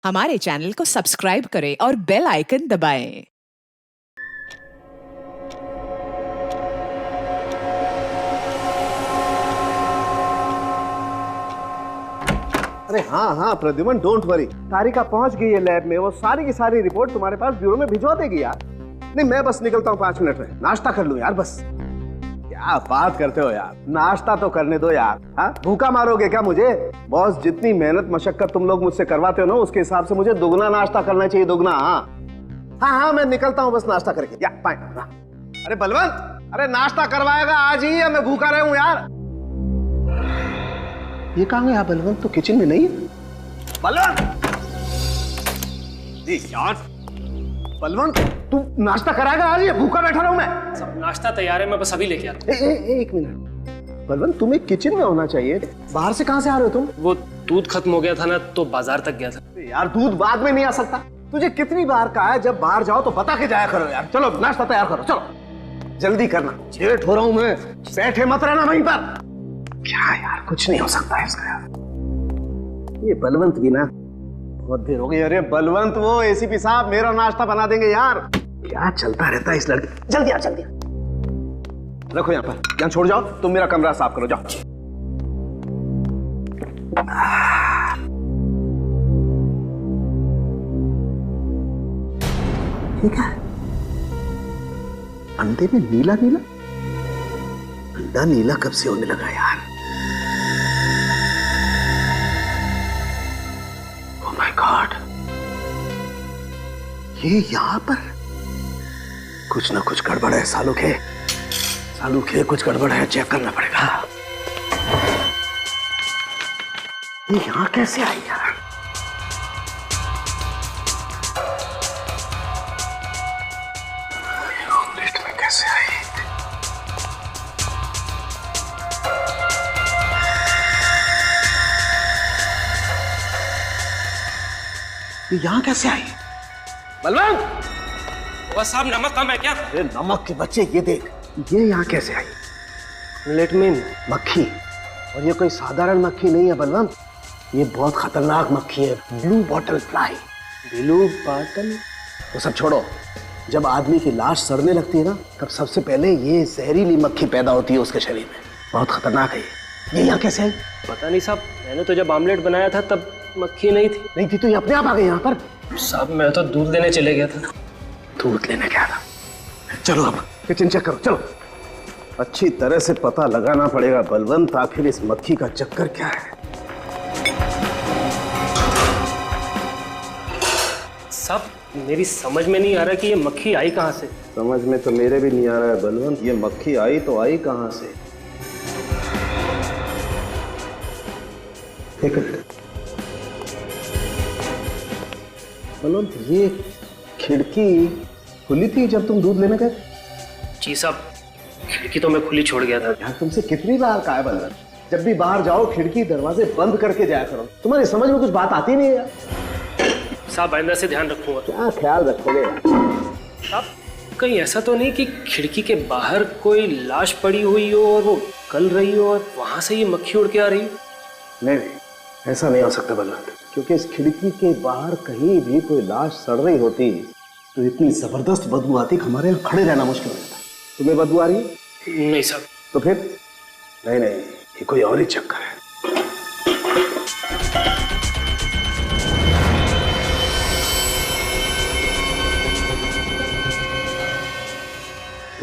हमारे चैनल को सब्सक्राइब करें और बेल आइकन दबाएं। अरे हाँ हाँ प्रद्युमन, डोंट वरी। तारिका पहुंच गई है लैब में। वो सारी की सारी रिपोर्ट तुम्हारे पास ब्यूरो में भिजवा देगी यार। नहीं, मैं बस निकलता हूँ 5 मिनट में। नाश्ता कर लूँ यार बस। क्या बात करते हो यार, नाश्ता तो करने दो यार। हाँ, भूखा मारोगे क्या मुझे? बॉस, जितनी मेहनत मशक्कत तुम लोग मुझसे करवाते हो ना, उसके हिसाब से मुझे दुगना नाश्ता करना चाहिए, दुगना। हाँ, मैं निकलता हूँ बस नाश्ता करके। या अरे बलवंत, अरे नाश्ता करवाएगा आज ही या मैं भूखा रहा हूँ यार? ये कहाँ गया बलवंत? तो किचन में नहीं है। बलवंत जी यार, बलवंत तू नाश्ता कराएगा आज या भूखा बैठा रहूं मैं? सब नाश्ता तैयार है, मैं बस अभी लेके आता हूं। एक मिनट बलवंत, तुम्हें किचन में होना चाहिए। बाहर से कहां से आ रहे हो तुम? वो दूध खत्म हो गया था ना, तो बाजार तक गया था। यार दूध बाद में नहीं आ सकता। तुझे कितनी बार कहा है जब बाहर जाओ तो बता के जाया करो यार। चलो नाश्ता तैयार करो, चलो जल्दी करना, लेट हो रहा हूं मैं। बैठे मत रहना वहीं पर। क्या यार, कुछ नहीं हो सकता है इसका यार। ये बलवंत भी ना, बहुत देर हो गई। अरे बलवंत, वो एसीपी साहब मेरा नाश्ता बना देंगे यार। क्या चलता रहता है इस लड़के। जल्दी आ, जल्दी आ। रखो यहाँ पर, यहाँ छोड़ जाओ। तुम मेरा कमरा साफ करो, जाओ। ठीक है। अंडे में नीला नीला, अंडा नीला कब से होने लगा यार? ओह माय गॉड, ये यहाँ पर कुछ ना कुछ गड़बड़ है। सालुक है, कुछ गड़बड़ है, चेक करना पड़ेगा। ये यहाँ कैसे आई यार? ऑमलेट में कैसे आई? ये यहाँ कैसे आई? बलवंत बस साहब, नमक कम है क्या? अरे नमक के बच्चे, ये देख, ये यहाँ कैसे आई? ऑमलेट में मक्खी, और ये कोई साधारण मक्खी नहीं है बलवंत। ये बहुत खतरनाक मक्खी है, blue bottle fly. Blue bottle, वो सब छोड़ो। जब आदमी की लाश सड़ने लगती है ना, तब सबसे पहले ये जहरीली मक्खी पैदा होती है उसके शरीर में। बहुत खतरनाक है ये यहाँ कैसे आई? पता नहीं साहब, मैंने तो जब आमलेट बनाया था तब मक्खी नहीं थी। नहीं थी तो ये अपने आप आ गई यहाँ पर? साहब मैं तो दूध लेने चले गया था। दूध लेने गया था? चलो अब किचन चेक करो, चलो। अच्छी तरह से पता लगाना पड़ेगा बलवंत, आखिर इस मक्खी का चक्कर क्या है। साहब मेरी समझ में नहीं आ रहा कि ये मक्खी आई कहाँ से। समझ में तो मेरे भी नहीं आ रहा है बलवंत, ये मक्खी आई तो आई कहाँ से? एक मिनट बलवंत, ये खिड़की खुली थी जब तुम दूध लेने गए? जी साहब, खिड़की तो मैं खुली छोड़ गया था। यार तुमसे कितनी बार कहा है बलवंत, जब भी बाहर जाओ खिड़की दरवाजे बंद करके जाया करो। तुम्हारी समझ में कुछ बात आती नहीं है यार। साहब आइंदा से ध्यान रखूंगा। क्या ख्याल रखोगे यार? साहब कहीं ऐसा तो नहीं कि खिड़की के बाहर कोई लाश पड़ी हुई हो और वो गल रही हो और वहां से ये मक्खी उड़ के आ रही हो? नहीं, ऐसा नहीं हो सकता बलवंत, क्योंकि इस खिड़की के बाहर कहीं भी कोई लाश सड़ रही होती तो इतनी जबरदस्त बदबू आती कि हमारे यहाँ खड़े रहना मुश्किल हो जाता। तुम्हें बदबू आ रही है? नहीं साहब। तो फिर? नहीं, ये कोई और ही चक्कर है।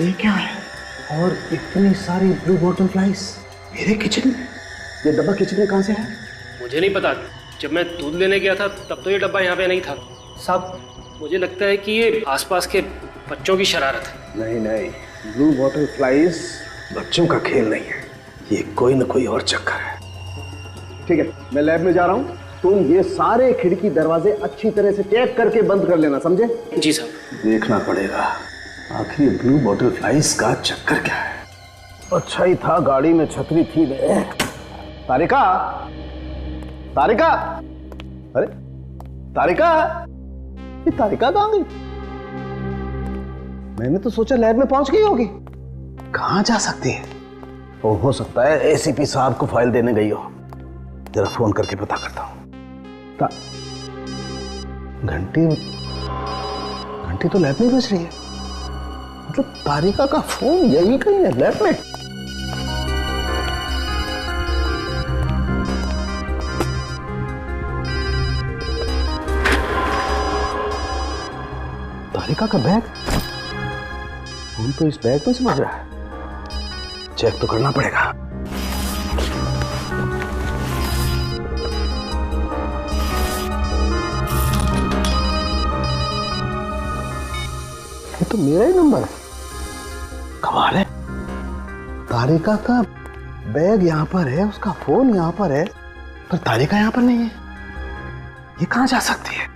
ये क्या है? और इतनी सारी ब्लू बॉटल फ्लाइज मेरे किचन में। ये डब्बा किचन में कहां से है? मुझे नहीं पता, जब मैं दूध लेने गया था तब तो ये डब्बा यहाँ पे नहीं था। साहब मुझे लगता है कि ये आसपास के बच्चों की शरारत है। नहीं, ब्लू बॉटल फ्लाइज बच्चों का खेल नहीं है, ये कोई ना कोई और चक्कर है। ठीक है, मैं लैब में जा रहा हूँ। तुम ये सारे खिड़की दरवाजे अच्छी तरह से चेक करके बंद कर लेना, समझे? जी साहब। देखना पड़ेगा आखिर ब्लू बॉटल फ्लाइज का चक्कर क्या है। अच्छा ही था गाड़ी में छतरी थी। तारिका, अरे तारिका, ये तारिका कहाँ गई? मैंने तो सोचा लैब में पहुंच गई होगी। कहाँ जा सकती है? हो सकता है एसीपी साहब को फाइल देने गई हो। जरा फोन करके पता करता हूं। घंटी घंटी तो लैब में बज रही है। मतलब तारिका का फोन यही कहीं है, लैब में। तारिका का बैग, फोन तो इस बैग में समझ रहा है। चेक तो करना पड़ेगा। ये तो मेरा ही नंबर है। कमाल है, तारिका का बैग यहां पर है, उसका फोन यहां पर है, पर तारिका यहां पर नहीं है। ये कहां जा सकती है?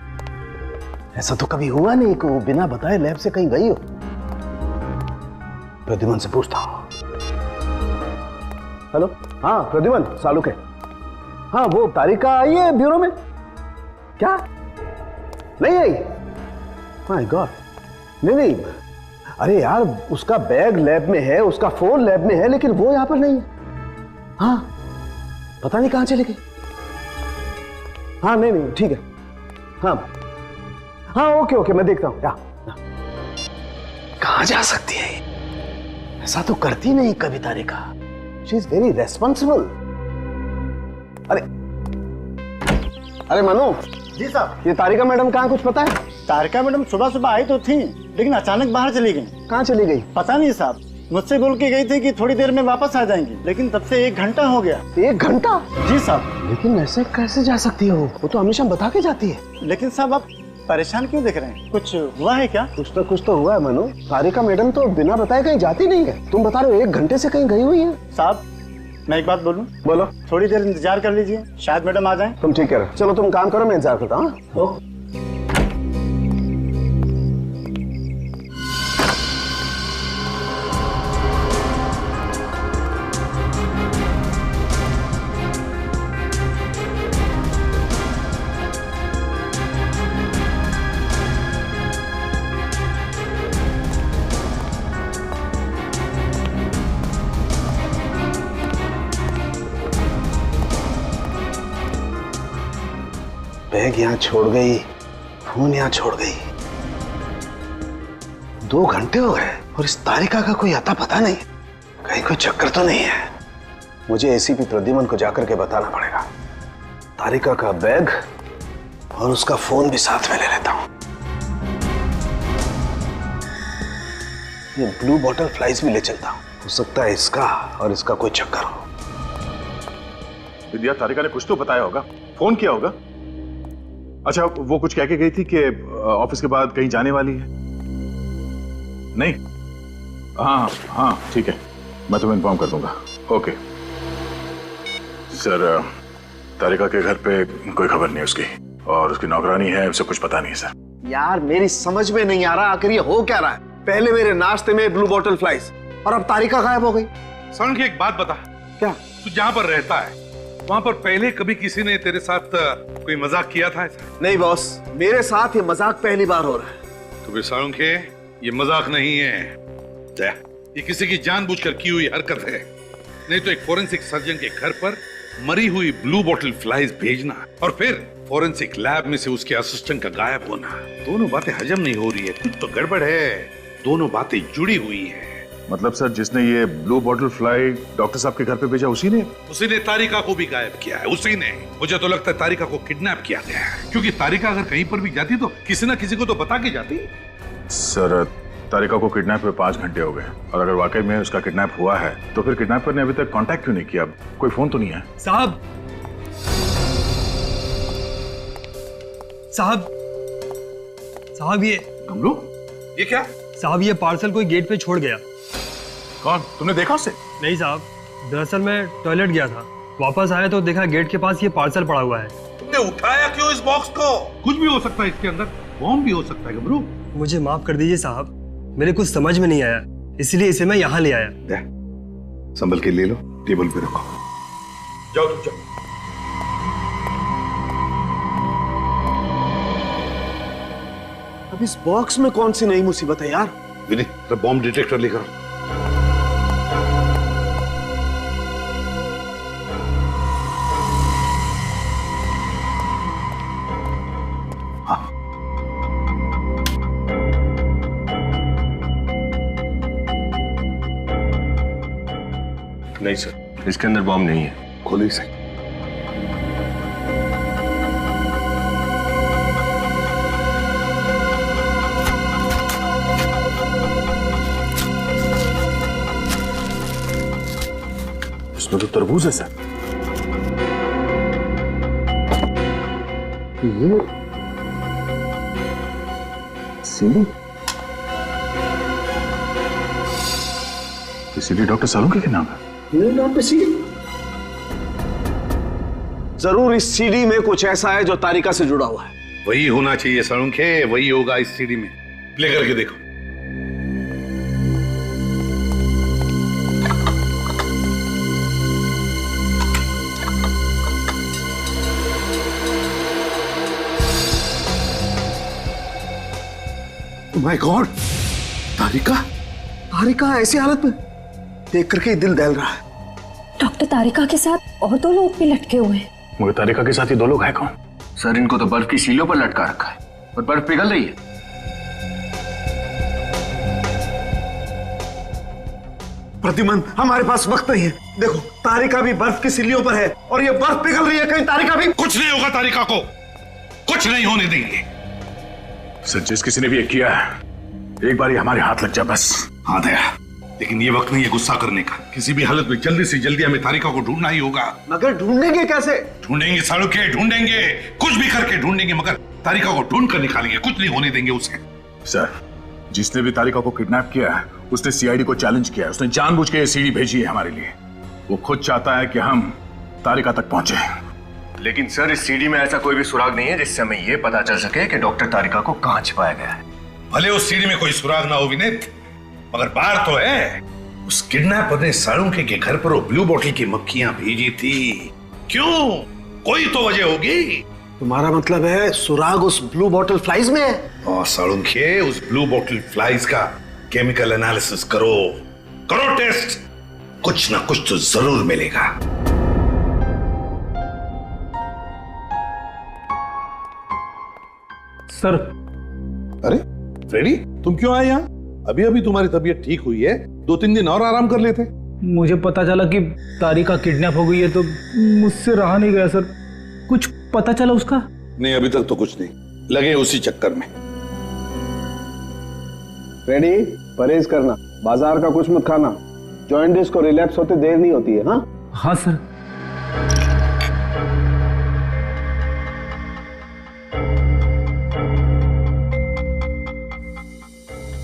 ऐसा तो कभी हुआ नहीं कि वो बिना बताए लैब से कहीं गई हो। प्रद्युमन से पूछता हूं। हेलो, हाँ प्रद्युमन, सालुक है। हाँ, वो तारिका आई है ब्यूरो में? क्या नहीं आई? माय गॉड, नहीं, अरे यार, उसका बैग लैब में है, उसका फोन लैब में है, लेकिन वो यहां पर नहीं है। हाँ, पता नहीं कहां चली गई। हाँ नहीं, ठीक है। हाँ ओके, मैं देखता हूं। कहां जा सकती है? ऐसा तो करती नहीं कभी Tarika. She is very responsible. अरे मनु। जी साहब। ये तारिका मैडम कहाँ, कुछ पता है? तारिका मैडम सुबह आई तो थी, लेकिन अचानक बाहर चली गई। कहाँ चली गई? पता नहीं साहब, मुझसे बोल के गई थी कि थोड़ी देर में वापस आ जाएंगी, लेकिन तब से 1 घंटा हो गया। 1 घंटा? जी साहब। लेकिन ऐसे कैसे जा सकती हो? वो तो हमेशा बता के जाती है। लेकिन साहब, आप परेशान क्यों दिख रहे हैं? कुछ हुआ है क्या? कुछ तो हुआ है मनु। तारिका मैडम तो बिना बताए कहीं जाती नहीं है। तुम बता रहे हो 1 घंटे से कहीं गई हुई है। साहब, मैं एक बात बोलूं? बोलो। थोड़ी देर इंतजार कर लीजिए, शायद मैडम आ जाएं। तुम ठीक कह रहे हो। चलो तुम काम करो, मैं इंतजार करता हूँ। बैग यहाँ छोड़ गई, फोन यहाँ छोड़ गई। 2 घंटे हो गए और इस तारिका का कोई अता पता नहीं। कहीं कोई चक्कर तो नहीं है। मुझे एसीपी प्रद्युमन को जाकर के बताना पड़ेगा। तारिका का बैग और उसका फोन भी साथ में ले लेता हूं। ये ब्लू बॉटल फ्लाइज भी ले चलता हूं। हो सकता है इसका और इसका कोई चक्कर हो। विद्या, तारिका ने कुछ तो बताया होगा, फोन किया होगा। अच्छा, वो कुछ कह के गई थी कि ऑफिस के बाद कहीं जाने वाली है? नहीं? हाँ ठीक है, मैं तुम्हें इन्फॉर्म कर दूंगा। ओके सर, तारिका के घर पे कोई खबर नहीं उसकी, और उसकी नौकरानी है, उसे कुछ पता नहीं है सर। यार मेरी समझ में नहीं आ रहा, आखिर ये हो क्या रहा है? पहले मेरे नाश्ते में ब्लू बॉटल फ्लाइज और अब तारिका गायब हो गई। सरण की एक बात बता, क्या? तू जहाँ पर रहता है वहाँ पर पहले कभी किसी ने तेरे साथ कोई मजाक किया था ऐसा? नहीं बॉस, मेरे साथ ये मजाक पहली बार हो रहा है। तो फिर सरण के ये मजाक नहीं है, ये किसी की जानबूझकर की हुई हरकत है। नहीं तो एक फोरेंसिक सर्जन के घर पर मरी हुई ब्लू बॉटल फ्लाइज भेजना और फिर फोरेंसिक लैब में से उसके असिस्टेंट का गायब होना, दोनों बातें हजम नहीं हो रही है। कुछ तो गड़बड़ है, दोनों बातें जुड़ी हुई है। मतलब सर, जिसने ये ब्लू बॉटल फ्लाई डॉक्टर साहब के घर पे भेजा उसी ने तारिका को भी गायब किया है। उसी ने, मुझे तो लगता है तारिका को किडनैप किया गया है, क्योंकि तारिका अगर कहीं पर भी जाती तो किसी ना किसी को तो बता के जाती। सर, तारिका को किडनैप हुए 5 घंटे हो गए, और अगर वाकई में उसका किडनैप हुआ है तो फिर किडनैपर ने अभी तक कांटेक्ट क्यों नहीं किया? कोई फोन तो नहीं है? साहब ये कमलू, ये क्या? साहब ये पार्सल कोई गेट पे छोड़ गया। कौन? तुमने देखा उसे? नहीं साहब, दरअसल मैं टॉयलेट गया था, वापस आया तो देखा गेट के पास ये पार्सल पड़ा हुआ है। तुमने उठाया क्यों इस बॉक्स को? कुछ भी हो सकता है इसके अंदर, बॉम्ब भी हो सकता है कमलू। मुझे माफ कर दीजिए साहब, मेरे कुछ समझ में नहीं आया, इसलिए इसे मैं यहाँ ले आया। संभल के ले लो, टेबल पे रखो। जाओ तुम जाओ। अब इस बॉक्स में कौन सी नई मुसीबत है यार? विनी, बॉम्ब डिटेक्टर लेकर। हाँ, नहीं सर, इसके अंदर बॉम्ब नहीं है। खोलिए सही। इसमें तो तरबूज है सर। ये सीडी, सीडी डॉक्टर सालुंखे के नाम है। मेरे नाम पे सीडी? जरूर इस सीडी में कुछ ऐसा है जो तारिका से जुड़ा हुआ है। वही होना चाहिए सालुंखे, वही होगा इस सीडी में। प्ले करके देखो। माय गॉड, तारिका! तारिका ऐसी हालत में देख करके ही दिल दहल रहा है। डॉक्टर तारिका के साथ और 2 लोग भी लटके हुए हैं। मगर तारिका के साथ ही 2 लोग हैं कौन? सर, इनको तो बर्फ की सीलियों पर लटका रखा है और बर्फ पिघल रही है। प्रतिमन, हमारे पास वक्त नहीं है। देखो, तारिका भी बर्फ की सिल्लियों पर है और ये बर्फ पिघल रही है। कहीं तारिका भी... कुछ नहीं होगा तारिका को, कुछ नहीं होने देंगे। सर, जिस किसी ने भी ये किया है, एक बार ही हमारे हाथ लग जाए बस। हाँ दया, लेकिन ये वक्त नहीं है गुस्सा करने का। किसी भी हालत में जल्दी से जल्दी हमें तारिका को ढूंढना ही होगा। मगर ढूंढेंगे कैसे? ढूंढेंगे सालुंखे, ढूंढेंगे, कुछ भी करके ढूंढेंगे, मगर तारिका को ढूंढ कर निकालेंगे। कुछ नहीं होने देंगे उसे। सर, जिसने भी तारिका को किडनैप किया है, उसने सीआईडी को चैलेंज किया है। उसने जानबूझ के ये सीडी भेजी है हमारे लिए। वो खुद चाहता है कि हम तारिका तक पहुंचे। लेकिन सर, इस सीडी में ऐसा कोई भी सुराग नहीं है जिससे हमें यह पता चल सके कि डॉक्टर तारिका को कहां छिपाया गया है। भले उस सीडी में कोई सुराग ना हो विनीत, मगर बात तो है, उस किडनैपर ने सालुंखे के घर पर वो ब्लू बॉटल की मक्खियां भेजी थी। क्यों? कोई तो वजह होगी। तुम्हारा मतलब है सुराग उस ब्लू बॉटल फ्लाइज में है? और सालुंखे, उस ब्लू बॉटल फ्लाइज का केमिकल एनालिसिस करो, करो टेस्ट। कुछ ना कुछ तो जरूर मिलेगा। सर। अरे फ्रेडी, तुम क्यों आए यहाँ? अभी अभी तुम्हारी तबीयत ठीक हुई है, 2-3 दिन और आराम कर लेते। मुझे पता चला कि तारिका किडनैप हो गई है तो मुझसे रहा नहीं गया सर। कुछ पता चला उसका? नहीं, अभी तक तो कुछ नहीं, लगे उसी चक्कर में। रेडी, परहेज करना, बाजार का कुछ मत खाना। जॉइंटिस को रिलैप्स होते देर नहीं होती है। हाँ हाँ सर।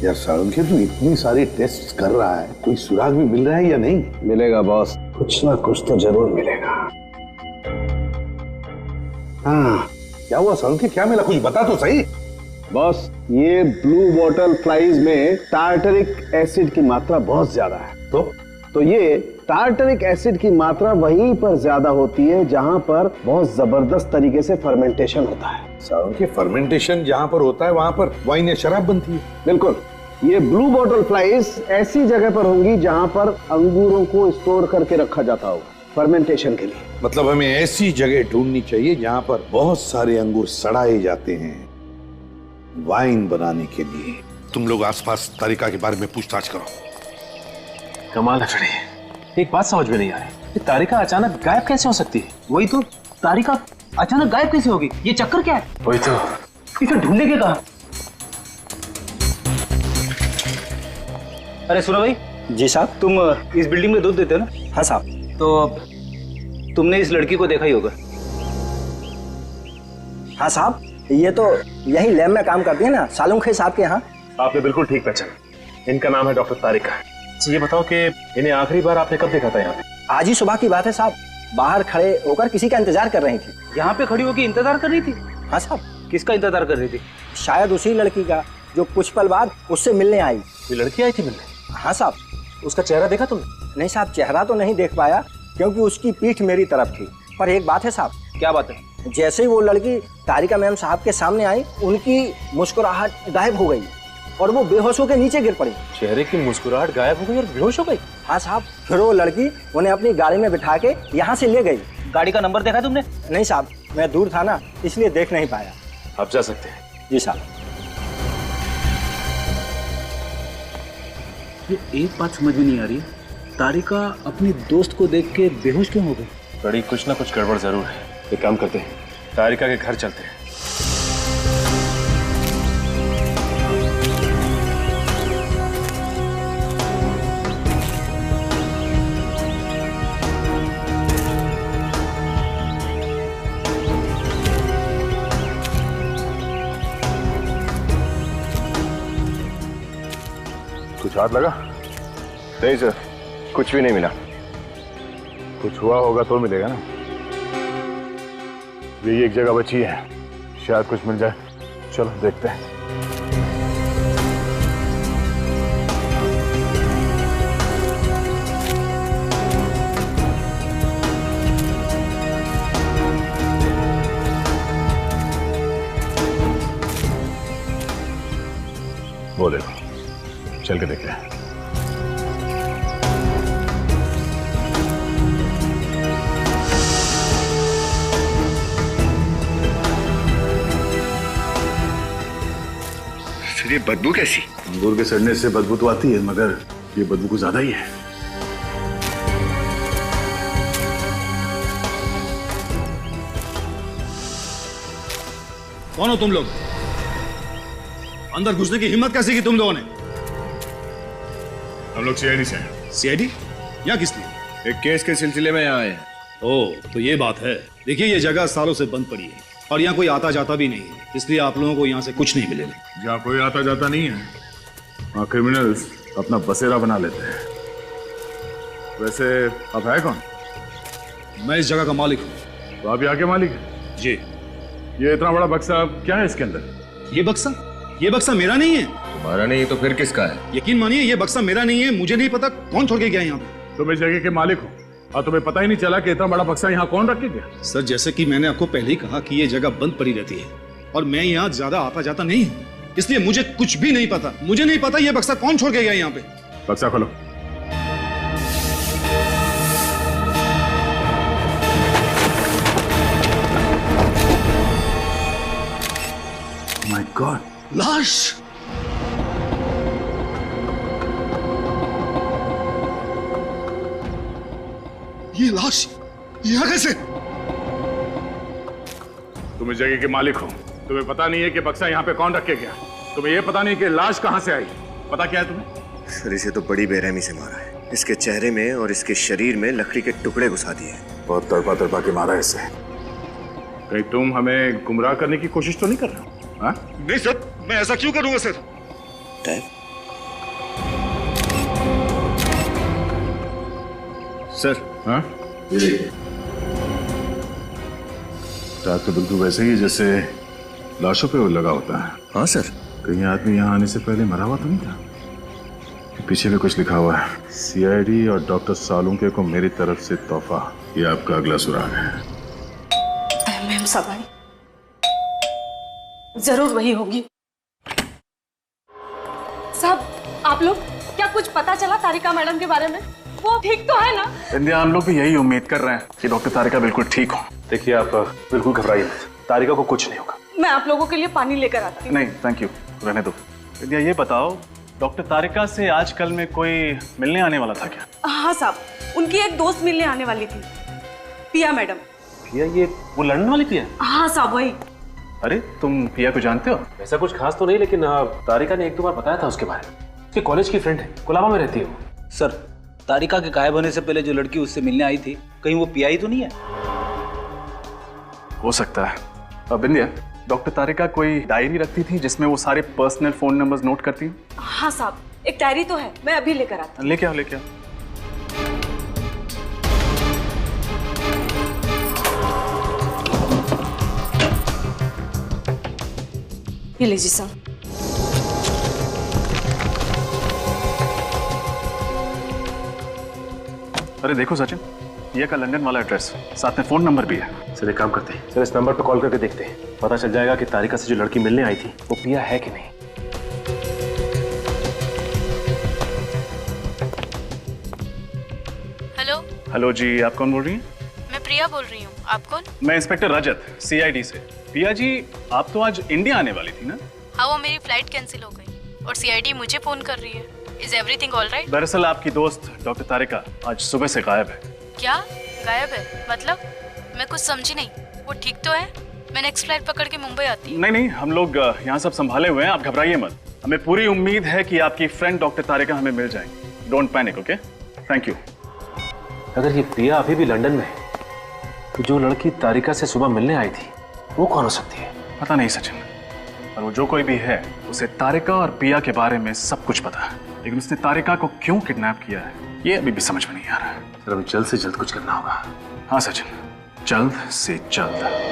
यार सालुंखे, तू इतनी सारी टेस्ट कर रहा है, कोई सुराग भी मिल रहा है या नहीं? मिलेगा बॉस, कुछ ना कुछ तो जरूर मिलेगा। हाँ, क्या हुआ सालुंखे, क्या मिला? कुछ बता तो सही। बॉस, ये ब्लू बॉटल फ्लाइज में टार्टरिक एसिड की मात्रा बहुत ज्यादा है। तो ये टार्टरिक एसिड की मात्रा वहीं पर ज्यादा होती है जहां पर बहुत जबरदस्त तरीके से फर्मेंटेशन होता है। सालुंखे, फर्मेंटेशन जहां पर होता है वहां पर वाइन या शराब बनती है। बिल्कुल, ये ब्लू बॉटल फ्लाइज ऐसी जगह पर होंगी जहां पर अंगूरों को स्टोर करके रखा जाता होगा फर्मेंटेशन के लिए। मतलब हमें ऐसी जगह ढूंढनी चाहिए जहां पर बहुत सारे अंगूर सड़ाए जाते हैं वाइन बनाने के लिए। तुम लोग आसपास तारिका के बारे में पूछताछ करो। कमाल है फ्रेडी, एक बात समझ में नहीं आ रही, तारिका अचानक गायब कैसे हो सकती है? वही तो, तारिका अचानक गायब कैसे होगी? ये चक्कर क्या है? वही तो, इसे ढूंढेंगे कहाँ? अरे सुनो भाई। जी साहब। तुम इस बिल्डिंग में दूध देते हो ना? हाँ साहब। तो तुमने इस लड़की को देखा ही होगा। हाँ साहब, ये तो यही लैब में काम करती है ना, सालुंखे साहब के यहाँ। आपने बिल्कुल ठीक पहचाना, इनका नाम है डॉक्टर तारिका। ये बताओ कि इन्हें आखिरी बार आपने कब देखा था यहाँ पे? आज ही सुबह की बात है साहब, बाहर खड़े होकर किसी का इंतजार कर रही थी। यहाँ पे खड़ी होकर इंतजार कर रही थी? हाँ साहब। किसका इंतजार कर रही थी? शायद उसी लड़की का जो कुछ पल बाद उससे मिलने आई। ये लड़की आई थी मिलने? हाँ साहब। उसका चेहरा देखा तुमने? नहीं साहब, चेहरा तो नहीं देख पाया क्योंकि उसकी पीठ मेरी तरफ थी। पर एक बात है साहब। क्या बात है? जैसे ही वो लड़की तारिका मैम साहब के सामने आई, उनकी मुस्कुराहट गायब हो गई और वो बेहोश होकर नीचे गिर पड़ी। चेहरे की मुस्कुराहट गायब हो गई और बेहोश हो गई? हाँ साहब। फिर वो लड़की उन्हें अपनी गाड़ी में बिठा के यहाँ से ले गई। गाड़ी का नंबर देखा तुमने? नहीं साहब, मैं दूर था ना, इसलिए देख नहीं पाया। आप जा सकते हैं। जी साहब। ये एक बात समझ में नहीं आ रही, तारिका अपने दोस्त को देख के बेहोश क्यों हो गई? बड़ी कुछ ना कुछ गड़बड़ जरूर है। एक काम करते हैं, तारिका के घर चलते हैं। कुछ हाथ लगा? नहीं सर, कुछ भी नहीं मिला। कुछ हुआ होगा तो मिलेगा ना। ये एक जगह बची है, शायद कुछ मिल जाए। चलो देखते हैं। वो देखो, चल के देखते हैं। ये बदबू कैसी? अंगूर के सड़ने से बदबू तो आती है, मगर ये बदबू कुछ ज्यादा ही है। कौन हो तुम लोग? अंदर घुसने की हिम्मत कैसी की तुम लोगों ने? हम लोग सीआईडी से हैं। सीआईडी? यहाँ किस लिए? एक केस के सिलसिले में यहाँ आए हैं। ओह, तो ये बात है। देखिए, ये जगह सालों से बंद पड़ी है और यहाँ कोई आता जाता भी नहीं है, इसलिए आप लोगों को यहाँ से कुछ नहीं मिलेगा। जहाँ कोई आता जाता नहीं है, वहाँ क्रिमिनल्स अपना बसेरा बना लेते हैं। वैसे अब है कौन? मैं इस जगह का मालिक हूँ। तो आप यहाँ के मालिक हैं? जी। ये इतना बड़ा बक्सा क्या है इसके अंदर? ये बक्सा मेरा नहीं है। तुम्हारा नहीं तो फिर किसका है? यकीन मानिए, ये बक्सा मेरा नहीं है। मुझे नहीं पता कौन छोड़ के गया यहाँ पे। तुम इस जगह के मालिक हो और तुम्हें पता ही नहीं चला कि इतना बड़ा बक्सा यहाँ कौन रख के गया? सर, जैसे कि मैंने आपको पहले ही कहा कि ये जगह बंद पड़ी रहती है और मैं यहाँ ज्यादा आता जाता नहीं हूँ, इसलिए मुझे कुछ भी नहीं पता। मुझे नहीं पता ये बक्सा कौन छोड़ के गया यहाँ पे। बक्सा खोलो। माय गॉड, लाश! ये लाश यहाँ कैसे? तुम इस जगह के मालिक हो, तुम्हें पता नहीं है कि बक्सा यहाँ पे कौन रख के गया? तुम्हें यह पता नहीं कि लाश कहाँ से आई? पता क्या है तुम्हें? सर, इसे तो बड़ी बेरहमी से मारा है। इसके चेहरे में और इसके शरीर में लकड़ी के टुकड़े घुसा दिए। बहुत तड़पा तड़पा के मारा है इसे। कहीं तुम हमें गुमराह करने की कोशिश तो नहीं कर रहे हो? हाँ? नहीं सर, मैं ऐसा क्यों करूंगा सर? सर, हाँ? ये देखिए, टैग तो बिल्कुल वैसे ही जैसे लाशों पे लगा होता है। हाँ सर। कहीं आदमी यहाँ आने से पहले मरा हुआ तो नहीं था? पीछे भी कुछ लिखा हुआ है, सीआईडी और डॉक्टर सालुंके को मेरी तरफ से तोहफा। ये आपका अगला सुराग है। मैम साहब आई, जरूर वही होगी। साहब, आप लोग क्या कुछ पता चला तारिका मैडम के बारे में? वो ठीक तो है ना? इंदिया, हम लोग भी यही उम्मीद कर रहे हैं कि डॉक्टर तारिका बिल्कुल ठीक हो। देखिए, आप बिल्कुल घबराइए मत, तारिका को कुछ नहीं होगा। मैं आप लोगों के लिए पानी लेकर आती हूँ। नहीं, थैंक यू, रहने दो। इंदिया, ये बताओ, डॉक्टर तारिका से आजकल में कोई मिलने आने वाला था क्या? हाँ साहब, उनकी एक दोस्त मिलने आने वाली थी, पिया मैडम। पिया? ये वो लड़ने वाली पिया? हाँ साहब, वही। अरे, तुम पिया को जानते हो? ऐसा कुछ खास तो नहीं, लेकिन तारिका ने एक दो बार बताया था उसके बारे में। उसके कॉलेज की फ्रेंड है, कोलाबा में रहती है वो। सर, तारिका के गायब होने से पहले जो लड़की उससे मिलने आई थी, कहीं वो पिया ही तो नहीं है? हो सकता है। अब इंदिया, डॉक्टर तारिका कोई डायरी रखती थी जिसमें वो सारे पर्सनल फोन नंबर्स नोट करती हैं? हाँ साहब, एक डायरी तो है, मैं अभी लेकर आती हूँ। लेके आओ, लेके आओ। ये लीजिए साहब। अरे देखो सचिन, पिया का लंदन वाला एड्रेस, साथ में फोन नंबर भी है। सर, एक काम करते हैं, सर इस नंबर पर कॉल करके देखते हैं, पता चल जाएगा कि तारिका से जो लड़की मिलने आई थी वो पिया है कि नहीं। हेलो। हेलो जी, आप कौन बोल रही हैं? मैं प्रिया बोल रही हूँ, आप कौन? मैं इंस्पेक्टर रजत, सीआईडी से। पिया जी, आप तो आज इंडिया आने वाली थी ना? हाँ, वो मेरी फ्लाइट कैंसिल हो गई और सीआईडी मुझे फोन कर रही है, इज एवरीथिंग ऑल राइट? दरअसल आपकी दोस्त डॉक्टर तारिका आज सुबह से गायब है। क्या गायब है? मतलब मैं कुछ समझी नहीं। वो ठीक तो है? मैं नेक्स्ट फ्लाइट पकड़ के मुंबई आती। नहीं, हम लोग यहाँ सब संभाले हुए हैं, आप घबराइए मत। हमें पूरी उम्मीद है कि आपकी फ्रेंड डॉक्टर तारिका हमें मिल जाएंगी। Don't panic, okay? Thank you. अगर ये प्रिया अभी भी लंदन में है तो जो लड़की तारिका से सुबह मिलने आई थी वो कौन हो सकती है? पता नहीं सचिन, और वो जो कोई भी है उसे तारिका और प्रिया के बारे में सब कुछ पता है, लेकिन उसने तारिका को क्यों किडनैप किया है ये अभी भी समझ में नहीं आ रहा है। सर अभी जल्द से जल्द कुछ करना होगा। हाँ सचिन, जल्द से जल्द।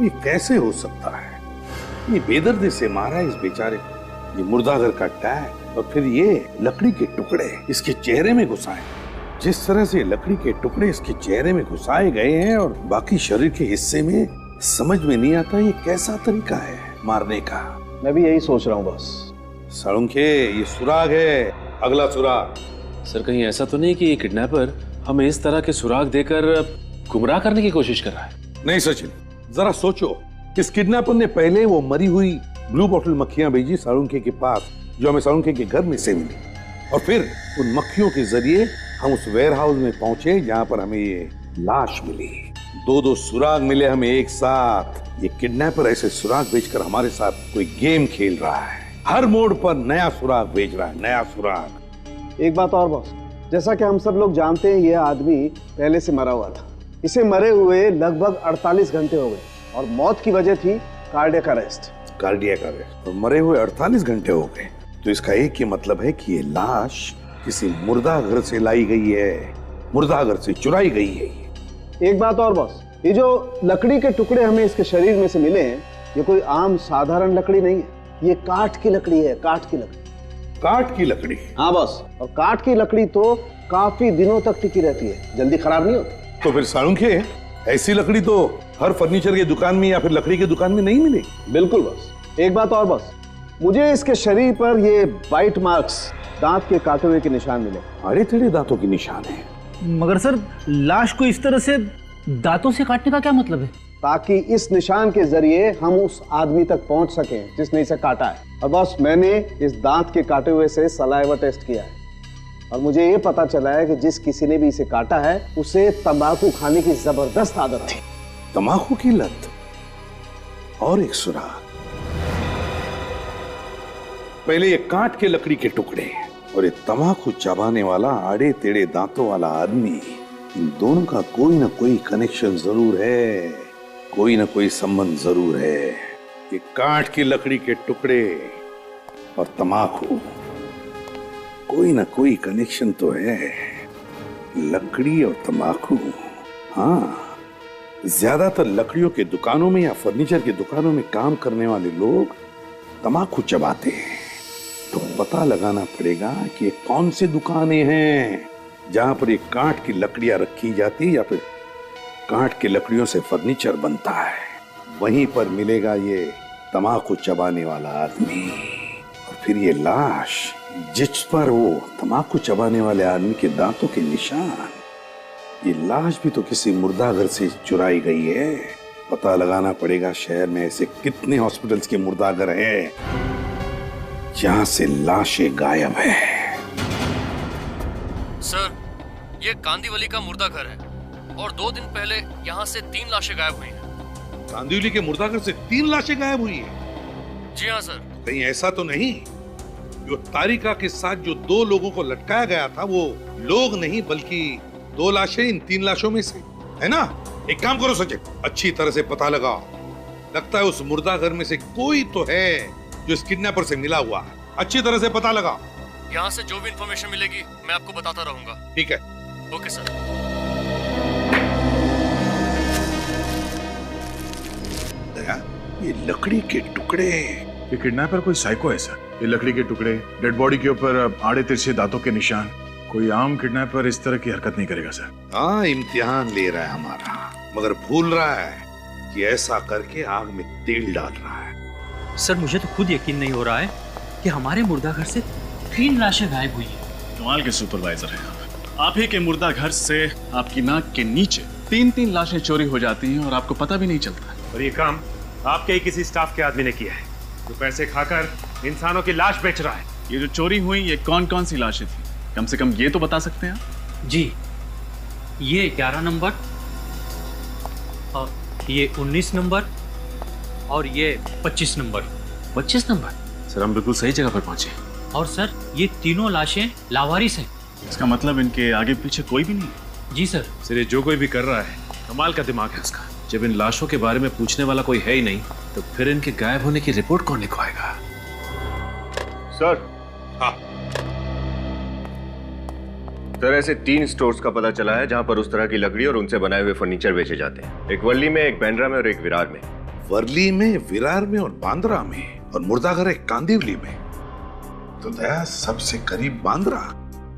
ये कैसे हो सकता है? ये बेदर्दी से मारा इस बेचारे को, ये मुर्दाघर का टैग और फिर ये लकड़ी के टुकड़े इसके चेहरे में घुसाए। जिस तरह से लकड़ी के टुकड़े इसके चेहरे में घुसाए गए हैं और बाकी शरीर के हिस्से में, समझ में नहीं आता ये कैसा तरीका है मारने का। मैं भी यही सोच रहा हूँ बस। साळुंखे, ये सुराग है, अगला सुराग। सर कहीं ऐसा तो नहीं कि ये किडनैपर हमें इस तरह के सुराग देकर गुमराह करने की कोशिश कर रहा है? नहीं सचिन, जरा सोचो, इस किडनैपर ने पहले वो मरी हुई ब्लू बॉटल मक्खियां भेजी साळुंखे के पास, जो हमें साळुंखे के घर में से मिली, और फिर उन मक्खियों के जरिए हम उस वेयर हाउस में पहुंचे जहां पर हमें ये लाश मिली। दो सुराग मिले हमें एक साथ। ये किडनैपर ऐसे सुराग भेजकर हमारे साथ कोई गेम खेल रहा है। हर मोड़ पर नया सुराग भेज रहा है, नया सुराग। एक बात और बॉस, जैसा कि हम सब लोग जानते हैं ये आदमी पहले से मरा हुआ था। इसे मरे हुए लगभग 48 घंटे हो गए और मौत की वजह थी कार्डियक अरेस्ट। कार्डियक अरेस्ट और मरे हुए 48 घंटे हो गए, तो इसका एक ही मतलब है कि ये लाश किसी मुर्दाघर से लाई गई है, मुर्दाघर से चुराई गई है। एक बात और बॉस, ये जो लकड़ी के टुकड़े हमें इसके शरीर में से मिले हैं, ये कोई आम साधारण लकड़ी नहीं है, ये काठ की लकड़ी है, काठ की लकड़ी। काठ की लकड़ी? हाँ बॉस, और काठ की लकड़ी तो काफी दिनों तक टिकी रहती है, जल्दी खराब नहीं होती। तो फिर साळुंखे, ऐसी लकड़ी तो हर फर्नीचर की दुकान में या फिर लकड़ी की दुकान में नहीं मिलेगी। बिल्कुल बॉस। एक बात और बॉस, मुझे इसके शरीर पर ये बाइट मार्क्स, दांत के काटे हुए के निशान मिले। अरे तेरे दांतों के निशान है। मगर सर लाश को इस तरह से दांतों से काटने का क्या मतलब है? ताकि इस निशान के जरिए हम उस आदमी तक पहुंच सकें जिसने इसे काटा है। और बॉस, मैंने इस दांत के काटे हुए से सलाइवा टेस्ट किया है और मुझे ये पता चला है कि जिस किसी ने भी इसे काटा है उसे तंबाकू खाने की जबरदस्त आदत थी। तंबाकू की लत? और एक सुराग, पहले ये काट के लकड़ी के टुकड़े और ये तंबाकू चबाने वाला आड़े टेढ़े दांतों वाला आदमी, इन दोनों का कोई ना कोई कनेक्शन जरूर है, कोई ना कोई संबंध जरूर है। ये काट की लकड़ी के टुकड़े और तंबाकू, कोई ना कोई कनेक्शन तो है। लकड़ी और तंबाकू, हाँ, ज्यादातर लकड़ियों के दुकानों में या फर्नीचर की दुकानों में काम करने वाले लोग तंबाकू चबाते हैं। तो पता लगाना पड़ेगा कि ये कौन सी दुकानें हैं जहां पर ये काठ की लकड़ियां रखी जाती या फिर काठ की लकड़ियों से फर्नीचर बनता है। वहीं पर मिलेगा ये तंबाकू चबाने वाला आदमी और फिर ये लाश जिस पर वो तंबाकू चबाने वाले आदमी के दांतों के निशान। ये लाश भी तो किसी मुर्दाघर से चुराई गई है। पता लगाना पड़ेगा शहर में ऐसे कितने हॉस्पिटल्स के मुर्दाघर हैं जहां से लाशें गायब है। सर, ये कांदीवली का मुर्दाघर है और 2 दिन पहले यहाँ से 3 लाशें गायब हुई हैं। कांदिवली के मुर्दाघर से 3 लाशें गायब हुई हैं? जी हाँ सर। कहीं ऐसा तो नहीं जो तारिका के साथ जो 2 लोगों को लटकाया गया था वो लोग नहीं बल्कि 2 लाशें इन 3 लाशों में से है ना? एक काम करो सचिन, अच्छी तरह से पता लगाओ। लगता है उस मुर्दाघर में से कोई तो है जो इस किडनैपर से मिला हुआ है। अच्छी तरह से पता लगाओ। यहाँ से जो भी इंफॉर्मेशन मिलेगी मैं आपको बताता रहूंगा। ठीक है। Okay sir. दया, ये लकड़ी के टुकड़े, ये किडनैपर कोई साइको है सर। ये लकड़ी के टुकड़े, डेड बॉडी के ऊपर आड़े तिरछे दांतों के निशान, कोई आम किडनैपर इस तरह की हरकत नहीं करेगा सर। हाँ, इम्तिहान ले रहा है हमारा, मगर भूल रहा है कि ऐसा करके आग में तेल डाल रहा है। सर, मुझे तो खुद यकीन नहीं हो रहा है कि हमारे मुर्दाघर से 3 लाशें गायब हुई हैं। कमाल के सुपरवाइजर हैं आप ही के मुर्दा घर से आपकी नाक के नीचे 3-3 लाशें चोरी हो जाती हैं और आपको पता भी नहीं चलता। और ये काम आपके ही किसी स्टाफ के आदमी ने किया है जो पैसे खाकर इंसानों की लाश बेच रहा है। ये जो चोरी हुई ये कौन कौन सी लाशें थी, कम से कम ये तो बता सकते हैं आप? जी, ये 11 नंबर और ये 19 नंबर और ये 25 नंबर। 25 नंबर? सर हम बिल्कुल सही जगह पर पहुंचे। और सर ये तीनों लाशें लावारिस हैं। इसका मतलब इनके आगे पीछे कोई भी नहीं? जी सर। सर ये जो कोई भी कर रहा है कमाल का दिमाग है उसका। जब इन लाशों के बारे में पूछने वाला कोई है ही नहीं तो फिर इनके गायब होने की रिपोर्ट कौन लिखवाएगा? सर। हाँ सर, ऐसे 3 स्टोर्स का पता चला है जहां पर उस तरह की लकड़ी और उनसे बनाए हुए फर्नीचर बेचे जाते हैं। एक वर्ली में, एक बांद्रा में और एक विरार में। वर्ली में, विरार में और बांद्रा में, और मुर्दाघर एक कांदिवली में। तो दया सबसे करीब बांद्रा,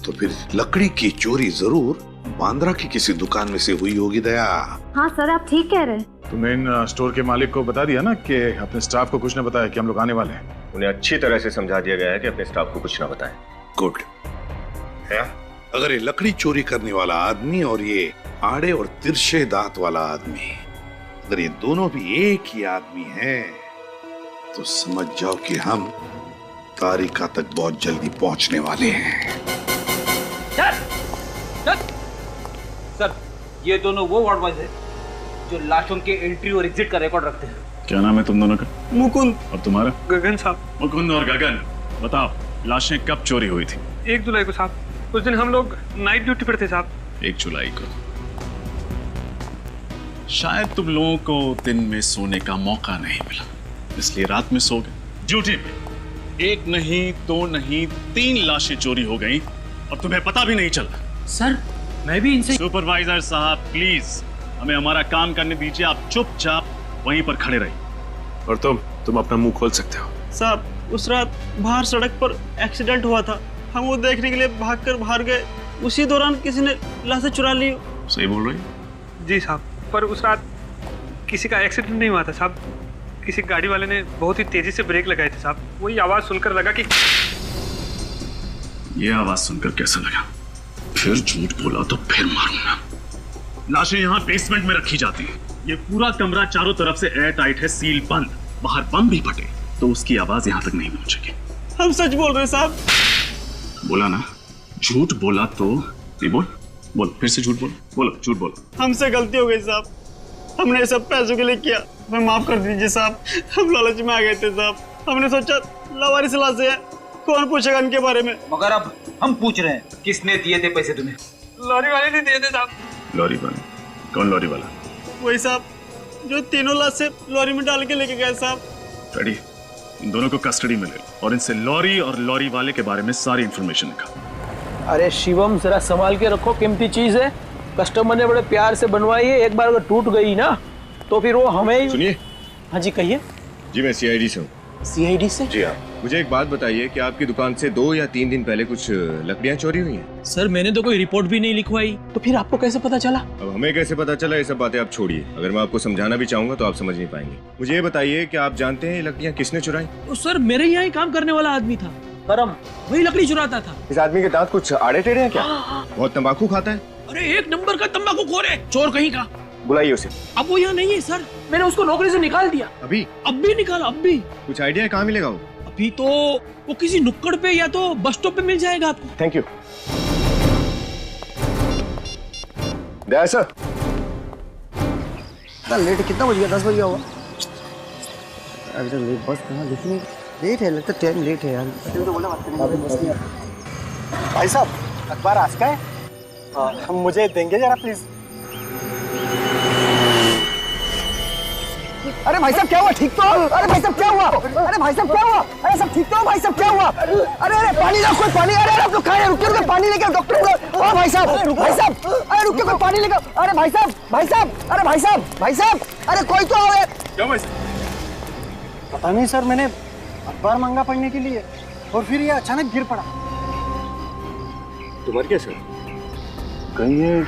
तो फिर लकड़ी की चोरी जरूर बांद्रा की किसी दुकान में से हुई होगी दया। हाँ सर, आप ठीक कह रहे हैं। तुमने इन स्टोर के मालिक को बता दिया ना कि अपने स्टाफ को कुछ न बताया कि हम लोग आने वाले हैं? उन्हें अच्छी तरह से समझा दिया गया है कि अपने स्टाफ को कुछ ना बताएं। गुड है। अगर ये लकड़ी चोरी करने वाला आदमी और ये आड़े और तिरछे दांत वाला आदमी, अगर ये दोनों भी एक ही आदमी हैं, तो समझ जाओ कि हम तारिका तक बहुत जल्दी पहुंचने वाले हैं। सर, ये दोनों वो वार्ड बॉयज हैं जो लाशों के एंट्री और एग्जिट का रिकॉर्ड रखते हैं। क्या नाम है तुम दोनों का? मुकुंद। और तुम्हारा? गगन साहब। मुकुंद और गगन, बताओ लाशें कब चोरी हुई थी? 1 जुलाई को साहब। उस दिन हम लोग नाइट ड्यूटी पर थे साहब। 1 जुलाई को। शायद तुम लोगों को दिन में सोने का मौका नहीं मिला, इसलिए रात में सो गए। ड्यूटी पे 1 नहीं 2 नहीं 3 लाशें चोरी हो गई और तुम्हें पता भी नहीं चला। सर मैं भी इनसे। सुपरवाइजर साहब प्लीज हमें हमारा काम करने दीजिए, आप चुपचाप वहीं पर खड़े रहिए। और तुम अपना मुंह खोल सकते हो। साहब, उस रात बाहर सड़क पर एक्सीडेंट हुआ था, हम वो देखने के लिए भागकर बाहर गए, उसी दौरान किसी ने लाशें चुरा ली। सही बोल रही? जी साहब, पर उस रात किसी का एक्सीडेंट नहीं हुआ था साहब। किसी गाड़ी वाले ने बहुत ही तेजी से ब्रेक लगाए थे साहब। वही आवाज सुनकर लगा कि ये आवाज सुनकर कैसा लगा? फिर झूठ बोला तो फिर मारूंगा। लाशें यहाँ बेसमेंट में रखी जाती हैं। ये पूरा कमरा चारों तरफ से एयर टाइट है, सील बंद। बाहर बम भी फटे तो उसकी आवाज यहाँ तक नहीं पहुंचेगी। हम सच बोल रहे हैं साहब। बोला ना, झूठ बोला तो नहीं बोल फिर से झूठ बोलो, झूठ बोलो। हमसे गलती हो गई साहब, हमने ये सब पैसों के लिए किया, हमें माफ कर दीजिए साहब। हम लालच में आ गए थे साहब, हमने सोचा लावारिस लाशें हैं, कौन पूछेगा इनके बारे में। मगर अब हम पूछ रहे हैं, किसने दिए थे पैसे तुम्हें? लॉरी वाले ने दिए थे साहब। लॉरी वाला? कौन लॉरी वाला? वही साहब जो तीनों लाशें लॉरी में डाल के लेके गए साहब। रेडी, इन दोनों को कस्टडी में ले लो और इनसे लॉरी और लॉरी वाले के बारे में सारी इंफॉर्मेशन निकालो। अरे शिवम, जरा संभाल के रखो, कीमती चीज है। कस्टमर ने बड़े प्यार से बनवाई है, एक बार अगर टूट गई ना तो फिर वो हमें। सुनिए। हाँ जी कहिए। जी मैं सीआईडी से हूँ। सीआईडी से? जी हाँ। मुझे एक बात बताइए कि आपकी दुकान से 2 या 3 दिन पहले कुछ लकड़ियाँ चोरी हुई हैं? सर मैंने तो कोई रिपोर्ट भी नहीं लिखवाई, तो फिर आपको कैसे पता चला? अब हमें कैसे पता चला, ये सब बातें आप छोड़िए। अगर मैं आपको समझाना भी चाहूंगा तो आप समझ नहीं पाएंगे। मुझे ये बताइए कि आप जानते हैं ये लकड़ियाँ किसने चुराई? सर मेरे यहाँ ही काम करने वाला आदमी था, करम, वही लकड़ी चुराता था। इस आदमी के दांत कुछ आड़े टेढ़े हैं क्या? बहुत तंबाकू खाता है? अरे 1 नंबर का तंबाकू खोर है, चोर कहीं का। बुलाइए उसे। अब वो यहाँ नहीं है सर, मैंने उसको नौकरी से निकाल दिया। अभी? अब भी निकाला, अब भी। कुछ आइडिया है कहाँ मिलेगा वो? अभी तो वो किसी नुक्कड़ पे या तो बस स्टॉप पे मिल जाएगा आपको। Thank you. Daya sir. Late कितना बज गया? 10 बज गया होगा। अभी तो लेट बस कहाँ दिख नहीं, लेट है, लगता टाइम लेट है यार। तो बोला बात करने। भाई साहब अखबार आज का है, हम मुझे देंगे जरा प्लीज। अरे भाई साहब क्या हुआ? ठीक तो? अरे भाई साहब क्या हुआ? अरे भाई साहब क्या हुआ? अरे सब ठीक तो? भाई साहब क्या हुआ? अरे अरे पानी ला, कोई पानी। अरे आप लोग खाए, रुकिए रुकिए, पानी लेके डॉक्टर। ओ भाई साहब, भाई साहब, अरे रुकिए, कोई पानी लेके। अरे भाई साहब, भाई साहब, अरे भाई साहब, भाई साहब, अरे कोई तो आओ। क्या भाई? पता नहीं सर, मैंने अखबार मांगा पढ़ने के लिए और फिर ये अचानक गिर पड़ा। तुम्हारे क्या सर? कहीं ये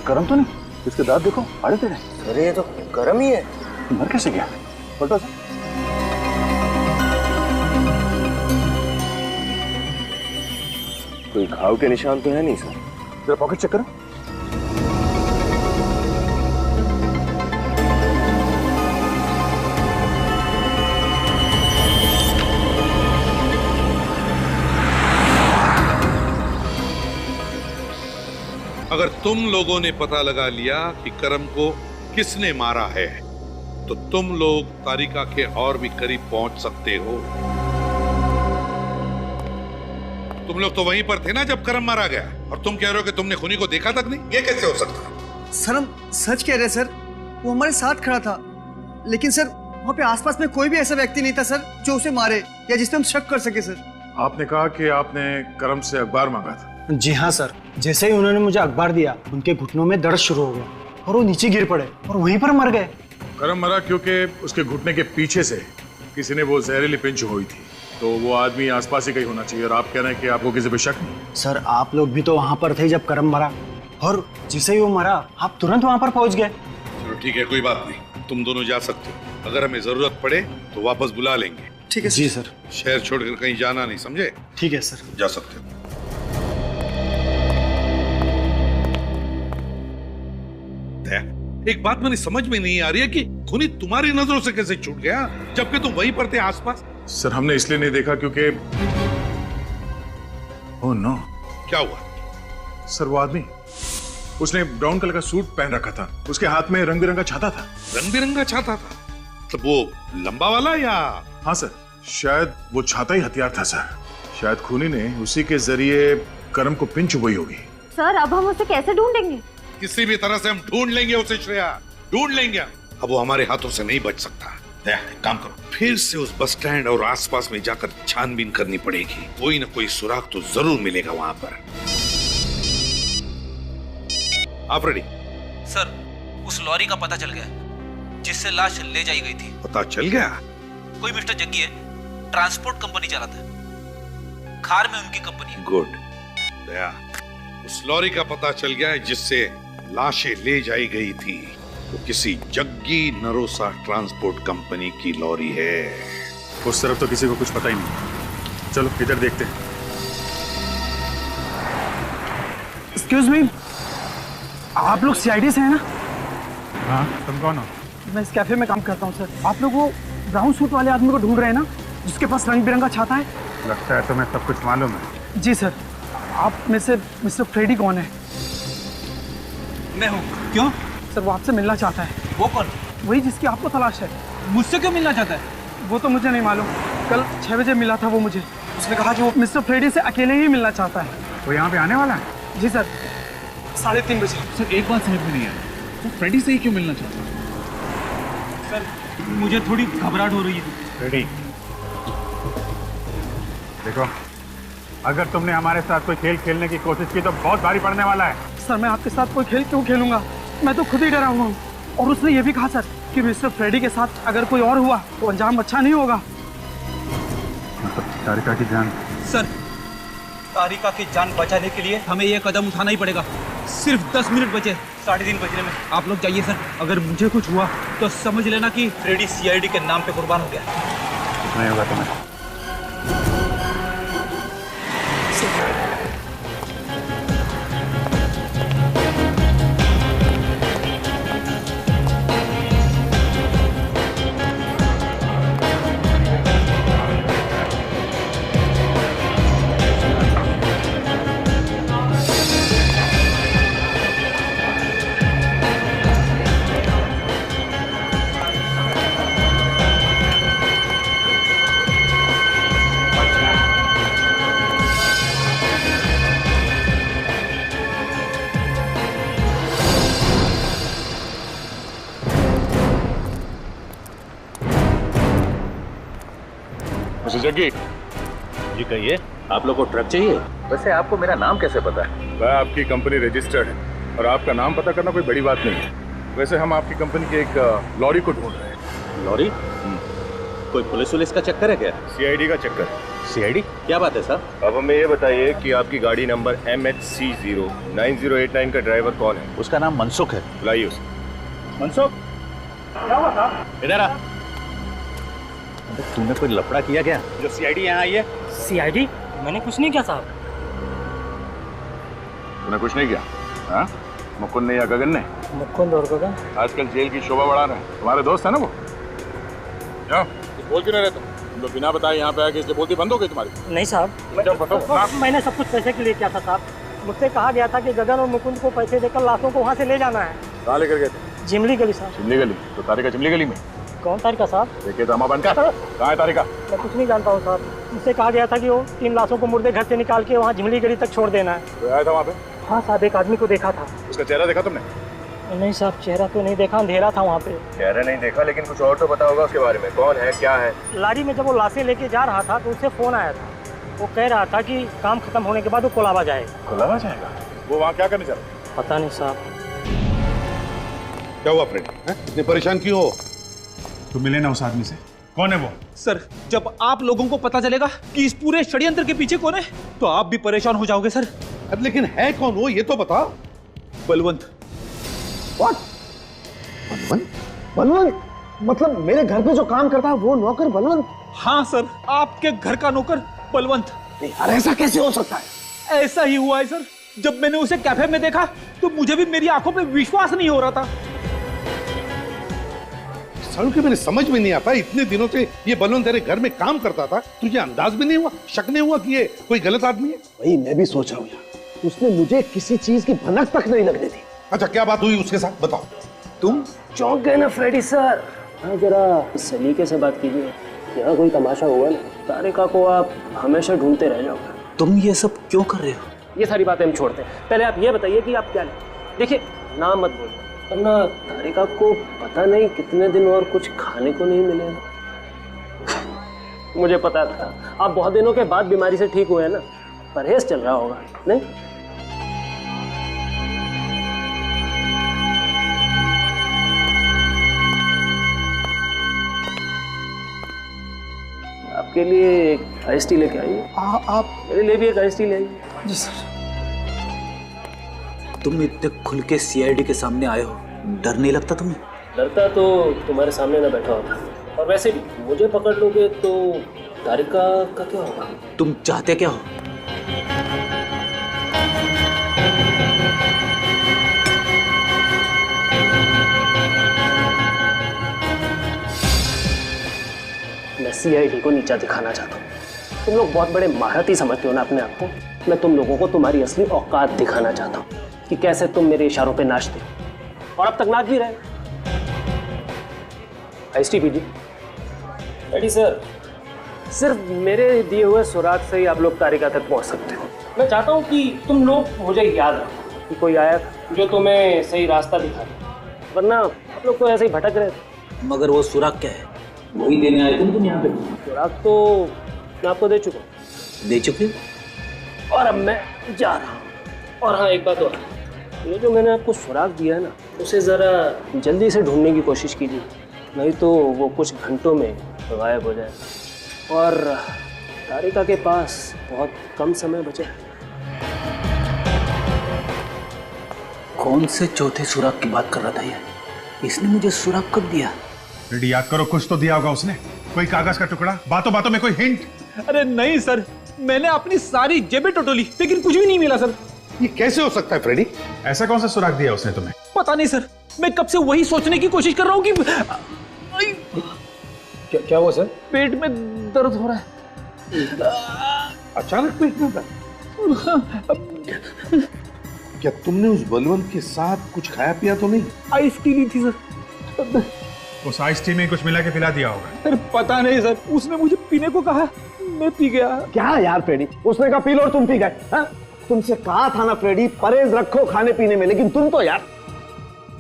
गरम तो नहीं? इसके दांत देखो, आड़े टेढ़े। अरे ये तो गरम ही है। मर कैसे गया? पलटो सर। कोई घाव के निशान तो है नहीं सर। जरा पॉकेट चेक करो। अगर तुम लोगों ने पता लगा लिया कि करम को किसने मारा है तो तुम लोग तारिका के और भी करीब पहुंच सकते हो। तुम लोग तो वहीं पर थे ना जब करम मारा गया, और तुम कह रहे हो कि तुमने खूनी को देखा तक नहीं। ये कैसे हो सकता है? सर हम सच कह रहे हैं सर, वो हमारे साथ खड़ा था, लेकिन सर वहाँ पे आसपास में कोई भी ऐसा व्यक्ति नहीं था सर जो उसे मारे या जिस पे हम शक कर सके सर। आपने कहा कि आपने करम से अखबार मांगा था। जी हाँ सर, जैसे ही उन्होंने मुझे अखबार दिया उनके घुटनों में दर्द शुरू हो गया और वो नीचे गिर पड़े और वहीं पर मर गए। करम मरा क्योंकि उसके घुटने के पीछे से किसी ने वो जहरीली पिंच हुई थी, तो वो आदमी आसपास ही कहीं होना चाहिए। और आप कह रहे हैं कि आपको किसी पे शक नहीं? सर आप लोग भी तो वहाँ पर थे जब करम मरा, और जैसे ही वो मरा आप तुरंत वहाँ पर पहुँच गए। चलो ठीक है, कोई बात नहीं, तुम दोनों जा सकते हो। अगर हमें जरूरत पड़े तो वापस बुला लेंगे। ठीक है जी सर। शहर छोड़कर कहीं जाना नहीं, समझे? ठीक है सर। जा सकते हो। एक बात मुझे समझ में नहीं आ रही है कि खूनी तुम्हारी नजरों से कैसे छूट गया जबकि तुम वहीं पर थे आसपास। सर हमने इसलिए नहीं देखा क्योंकि ओह नो। क्या हुआ? सर वो आदमी, उसने ब्राउन कलर का सूट पहन रखा था, उसके हाथ में रंग बिरंगा छाता था। रंग बिरंगा छाता था? तो वो लंबा वाला या? हाँ सर, शायद वो छाता ही हथियार था सर। शायद खूनी ने उसी के जरिए करम को पिंच हुई होगी। सर अब हम उसे कैसे ढूंढेंगे? किसी भी तरह से हम ढूंढ लेंगे उसे श्रेया, ढूंढ लेंगे। अब वो हमारे हाथों से नहीं बच सकता। काम करो, फिर से उस बस स्टैंड और आसपास में जाकर छानबीन करनी पड़ेगी। कोई ना कोई सुराग तो जरूर मिलेगा वहां पर। आप रेडी? सर उस लॉरी का पता चल गया जिससे लाश ले जाई गई थी। पता चल गया? कोई मिस्टर जग्गी है, ट्रांसपोर्ट कंपनी चलाता है, खार में उनकी कंपनी है। गुड दया, उस लॉरी का पता चल गया है जिससे लाशें ले जाई गई थी। वो किसी जग्गी नरोसा ट्रांसपोर्ट कंपनी की लॉरी है। उस तरफ तो किसी को कुछ पता ही नहीं। चलो इधर देखते हैं। एक्सक्यूज मी, आप लोग सीआईडी से हैं ना? हाँ, तुम कौन हो? मैं इस कैफे में काम करता हूँ सर। आप लोग वो ब्राउन सूट वाले आदमी को ढूंढ रहे हैं ना, जिसके पास रंग बिरंगा छाता है? लगता है तुम्हें सब कुछ मालूम है। जी सर। आप में से मिस्टर फ्रेडी कौन है? मैं हूँ। क्यों? सर वो आपसे मिलना चाहता है। वो कौन? वही जिसकी आपको तलाश है। मुझसे क्यों मिलना चाहता है? वो तो मुझे नहीं मालूम। कल 6 बजे मिला था वो मुझे। उसने कहा कि वो मिस्टर फ्रेडी से अकेले ही मिलना चाहता है। वो यहाँ पे आने वाला है? जी सर, 3:30 बजे। सर एक बात समझ में नहीं आई, तो फ्रेडी से ही क्यों मिलना चाहता है? सर मुझे थोड़ी घबराहट हो रही है। फ्रेडी, देखो अगर तुमने हमारे साथ कोई खेल खेलने की कोशिश की तो बहुत भारी पड़ने वाला है। सर मैं आपके साथ कोई खेल क्यों खेलूंगा? मैं तो खुद ही डरा हुआ हूँ। और उसने ये भी कहा सर कि मिस्टर फ्रेडी के साथ अगर कोई और हुआ तो अंजाम अच्छा नहीं होगा। तारिका की जान? सर तारिका की जान बचाने के लिए हमें ये कदम उठाना ही पड़ेगा। सिर्फ 10 मिनट बचे 3:30 बजने में। आप लोग जाइए सर। अगर मुझे कुछ हुआ तो समझ लेना कि फ्रेडी सीआईडी के नाम पे कुर्बान हो गया। नहीं होगा तुम्हें। जग्गी जी कहिए, आप लोग को ट्रक चाहिए? वैसे आपको मेरा नाम कैसे पता है? वह आपकी कंपनी रजिस्टर्ड है और आपका नाम पता करना कोई बड़ी बात नहीं है। वैसे हम आपकी कंपनी के एक लॉरी को ढूंढ रहे हैं। लॉरी? कोई पुलिस वुलिस का चक्कर है क्या? सीआईडी का चक्कर। सीआईडी? क्या बात है सर? अब हमें ये बताइए कि आपकी गाड़ी नंबर MHC09089 का ड्राइवर कौन है? उसका नाम मनसुख है। बुलाइए उसे। मनसुख, क्या हुआ था? इधर आ। तूने कोई लफड़ा किया क्या जो सीआईडी यहाँ आई है? सीआईडी? मैंने कुछ नहीं किया साहब। तूने कुछ नहीं किया? हाँ? मुकुंद ने या गगन ने? मुकुंद और गगन आजकल जेल की शोभा बढ़ा रहे हैं। तुम्हारे दोस्त है ना वो? क्या बोल क्यों नहीं रहे तुम लोग? बिना बताए यहाँ पे आके इसलिए बोलती बंद हो गई तुम्हारी? नहीं साहब, मैंने सब कुछ पैसे के लिए किया था साहब। मुझसे कहा गया था कि गगन और मुकुंद को पैसे देकर लाशों को वहाँ से ले जाना है। कहाँ लेकर गए थे? जिमली गली साहब। चिमली गली? तो तारिका चिमली गली में? कौन तारिका साहब? देखिए ड्रामा बंद कर। कहाँ है तारिका? मैं कुछ नहीं जानता हूँ साहब। मुझसे कहा गया था कि वो 3 लाशों को मुर्दे घर से निकाल के वहाँ जिमली गली तक छोड़ देना है। तो आया था वहाँ पे? हाँ साहब, एक आदमी को देखा था। उसका चेहरा देखा तुमने? नहीं साहब, चेहरा तो नहीं देखा, अंधेरा था वहाँ पे। चेहरा नहीं देखा, लेकिन कुछ और तो पता होगा उसके बारे में। कौन है, क्या है? लारी में जब वो लाशें लेके जा रहा था तो उससे फोन आया था। वो कह रहा था कि काम खत्म होने के बाद वो कोलाबा जाएगा। कोलाबा जाएगा? वो वहाँ क्या करने जा रहा है? पता नहीं साहब। क्या हुआ फ्रेडी? इतने परेशान क्यों हो? तुम मिले ना उस आदमी से? कौन है वो? सर, जब आप लोगों को पता चलेगा कि इस पूरे षड्यंत्र के पीछे कौन है तो आप भी परेशान हो जाओगे सर। लेकिन है कौन वो, ये तो बताओ। बलवंत। What? बलवंत? बलवंत? मतलब मेरे घर पे जो काम करता है वो नौकर बलवंत? हाँ सर, आपके घर का नौकर बलवंत। यार ऐसा कैसे हो सकता है? ऐसा ही हुआ है सर। जब मैंने उसे कैफे में देखा तो मुझे भी मेरी आंखों पे विश्वास नहीं हो रहा था। सालों के मैंने समझ में नहीं आता, इतने दिनों से ये बलवंत तेरे घर में काम करता था, तुझे अंदाज भी नहीं हुआ, शक नहीं हुआ कि ये कोई गलत आदमी है? वही मैं भी सोच रहा हूँ यार, उसने मुझे किसी चीज की भनक तक नहीं लगने दी। अच्छा क्या बात हुई उसके साथ, बताओ। तुम चौंक गए ना फ्रेडी सर? हाँ जरा सलीके से बात कीजिए, यहाँ कोई तमाशा हुआ ना, तारिका को आप हमेशा ढूंढते रह जाओगे। तुम ये सब क्यों कर रहे हो? ये सारी बातें हम छोड़ते हैं, पहले आप ये बताइए कि आप क्या लें। देखिए नाम मत बोलिए, वरना तारिका को पता नहीं कितने दिन और कुछ खाने को नहीं मिलेगा। मुझे पता था आप बहुत दिनों के बाद बीमारी से ठीक हुए हैं ना, परहेज चल रहा होगा नहीं? आपके लिए एक आइस टी लेके आइए। आप मेरे लिए भी एक आइस टी ले आइए। जी सर। तुम इतने खुल के सीआईडी के सामने आए हो, डर नहीं लगता तुम्हें? डरता तो तुम्हारे सामने ना बैठा होता, और वैसे भी मुझे पकड़ लोगे तो तारिका का क्या होगा? तुम चाहते क्या हो? मैं सीआईडी को नीचा दिखाना चाहता हूँ। तुम लोग बहुत बड़े महारथी समझते हो ना अपने आप को, मैं तुम लोगों को तुम्हारी असली औकात दिखाना चाहता हूँ कि कैसे तुम मेरे इशारों पे नाचते हो, और अब तक नाच भी रहे। आइस टी पीजिए। रेडी सर, सिर्फ मेरे दिए हुए सुराग से ही आप लोग तारिका तक पहुंच सकते हो। मैं चाहता हूं कि तुम लोग मुझे याद रखो कि कोई आया था जो तुम्हें सही रास्ता दिखा दे, वरना आप लोग तो ऐसे ही भटक रहे थे। मगर वो सुराग क्या है? वही देने आए थे तुम यहाँ पे? सुराग तो मैं आपको दे चुका हूँ। दे चुके? और अब मैं जा रहा हूँ। और हाँ एक बात और, ये जो मैंने आपको सुराग दिया है ना, उसे ज़रा जल्दी से ढूंढने की कोशिश कीजिए, नहीं तो वो कुछ घंटों में गायब हो जाए। और तारिका के पास बहुत कम समय बचा है। कौन से चौथे सुराग की बात कर रहा था ये? इसने मुझे सुराग कब दिया? रेडी याद करो, कुछ तो दिया होगा उसने, कोई कागज का टुकड़ा, बातों बातों में कोई हिंट। अरे नहीं सर, मैंने अपनी सारी जेबें टटोली लेकिन कुछ भी नहीं मिला सर। ये कैसे हो सकता है फ्रेडी? ऐसा कौन सा सुराग दिया उसने तुम्हें? पता नहीं सर, मैं कब से वही सोचने की कोशिश कर रहा हूँ कि क्या हुआ सर? पेट में दर्द हो रहा है। अचानक पेट में दर्द? क्या तुमने उस बलवंत के साथ कुछ खाया पिया तो नहीं? आइस टी ली थी सर। उस आइस टी में कुछ मिला के पिला दिया होगा। अरे पता नहीं सर, उसने मुझे पीने को कहा, मैं पी गया। क्या यार फ्रेडी, उसने कहा पी लो और तुम पी गए? हाँ? तुमसे कहा था ना फ्रेडी, परहेज रखो खाने पीने में, लेकिन तुम तो यार।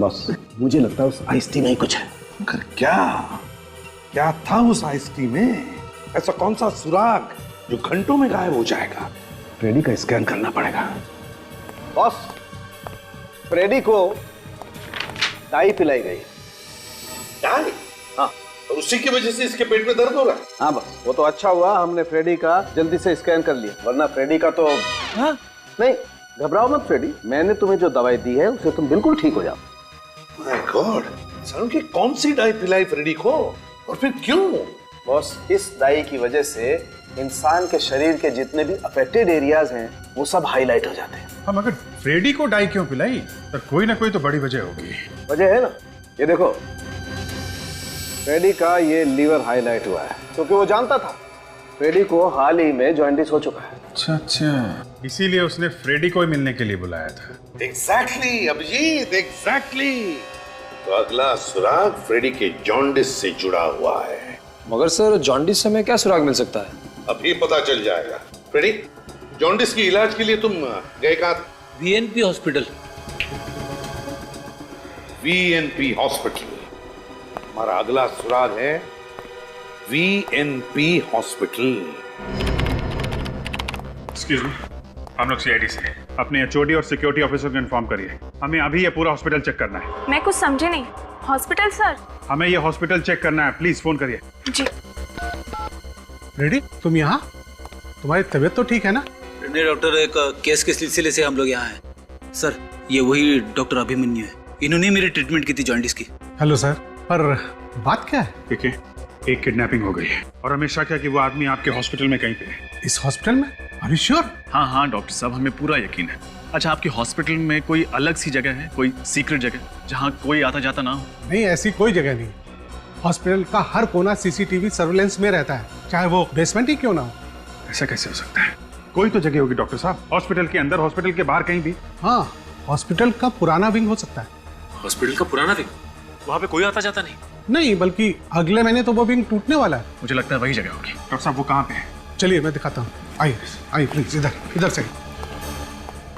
बस मुझे लगता है उस आइस टी में ही कुछ है। क्या था उस आइस टी में? ऐसा कौन सा सुराग जो घंटों में गायब हो जाएगा? फ्रेडी का स्कैन करना पड़ेगा। बॉस, फ्रेडी को डाई पिलाई गई। डाई? हाँ। और उसी की वजह से इसके पेट में दर्द हो रहा है? हाँ बस, वो तो अच्छा हुआ हमने फ्रेडी का जल्दी से स्कैन कर लिया, वरना फ्रेडी का तो। हाँ? नहीं घबराओ मत फ्रेडी, मैंने तुम्हें जो दवाई दी है उससे तुम बिल्कुल ठीक हो जाओ। माय गॉड, सर की कौन सी डाई पिलाई फ्रेडी को, और फिर क्यों? बॉस, इस डाई की वजह से इंसान के शरीर के जितने भी अफेक्टेड एरियाज हैं वो सब हाईलाइट हो जाते हैं। हम अगर फ्रेडी को डाई क्यों पिलाई? तो कोई ना कोई तो बड़ी वजह होगी। वजह है ना, ये देखो, फ्रेडी का ये लीवर हाईलाइट हुआ है क्योंकि वो जानता था फ्रेडी को हाल ही में जॉन्डिस हो चुका है। अच्छा अच्छा, इसीलिए उसने फ्रेडी को ही मिलने के लिए बुलाया था। Exactly Abhijeet, exactly. तो अगला सुराग फ्रेडी के जॉन्डिस से जुड़ा हुआ है। मगर सर जॉन्डिस से हमें क्या सुराग मिल सकता है? अभी पता चल जाएगा। फ्रेडी, जॉन्डिस के इलाज के लिए तुम गए कहाँ? वीएनपी हॉस्पिटल। वीएनपी हॉस्पिटल। हमारा अगला सुराग है वीएनपी हॉस्पिटल। एक्सक्यूज मी, हम लोग सीआईडी से अपने एचओडी और सिक्योरिटी ऑफिसर को इन्फॉर्म करिए। हमें अभी ये पूरा हॉस्पिटल चेक करना है। मैं कुछ समझे नहीं। Hospital sir? हमें ये हॉस्पिटल चेक करना है, प्लीज फोन करिए। जी। रेडी, तुम यहाँ? तुम्हारी तबीयत तो ठीक है ना? नहीं डॉक्टर, एक केस के सिलसिले से हम लोग यहाँ हैं। सर, ये वही डॉक्टर अभिमन्यु है, इन्होंने मेरी ट्रीटमेंट की थी जॉन्डिस की। हेलो सर, पर बात क्या है? देखिए, एक किडनैपिंग हो गई है और हमें शक है कि वो आदमी आपके हॉस्पिटल में कहीं पे है। इस हॉस्पिटल में? Are you sure? हाँ हाँ डॉक्टर साहब, हमें पूरा यकीन है। अच्छा, आपके हॉस्पिटल में कोई अलग सी जगह है, कोई सीक्रेट जगह जहाँ कोई आता जाता ना हो? नहीं, ऐसी कोई जगह नहीं। हॉस्पिटल का हर कोना सीसीटीवी सर्विलेंस में रहता है, चाहे वो बेसमेंट ही क्यों ना हो। ऐसा कैसे हो सकता है? कोई तो जगह होगी डॉक्टर साहब, हॉस्पिटल के अंदर, हॉस्पिटल के बाहर कहीं भी। हाँ, हॉस्पिटल का पुराना विंग हो सकता है। हॉस्पिटल का पुराना विंग? वहाँ पे कोई आता जाता नहीं? नहीं, बल्कि अगले महीने तो वो विंग टूटने वाला है। मुझे लगता है वही जगह होगी। डॉक्टर साहब, वो कहाँ पे है? चलिए मैं दिखाता हूँ। आइए आइए प्लीज, इधर से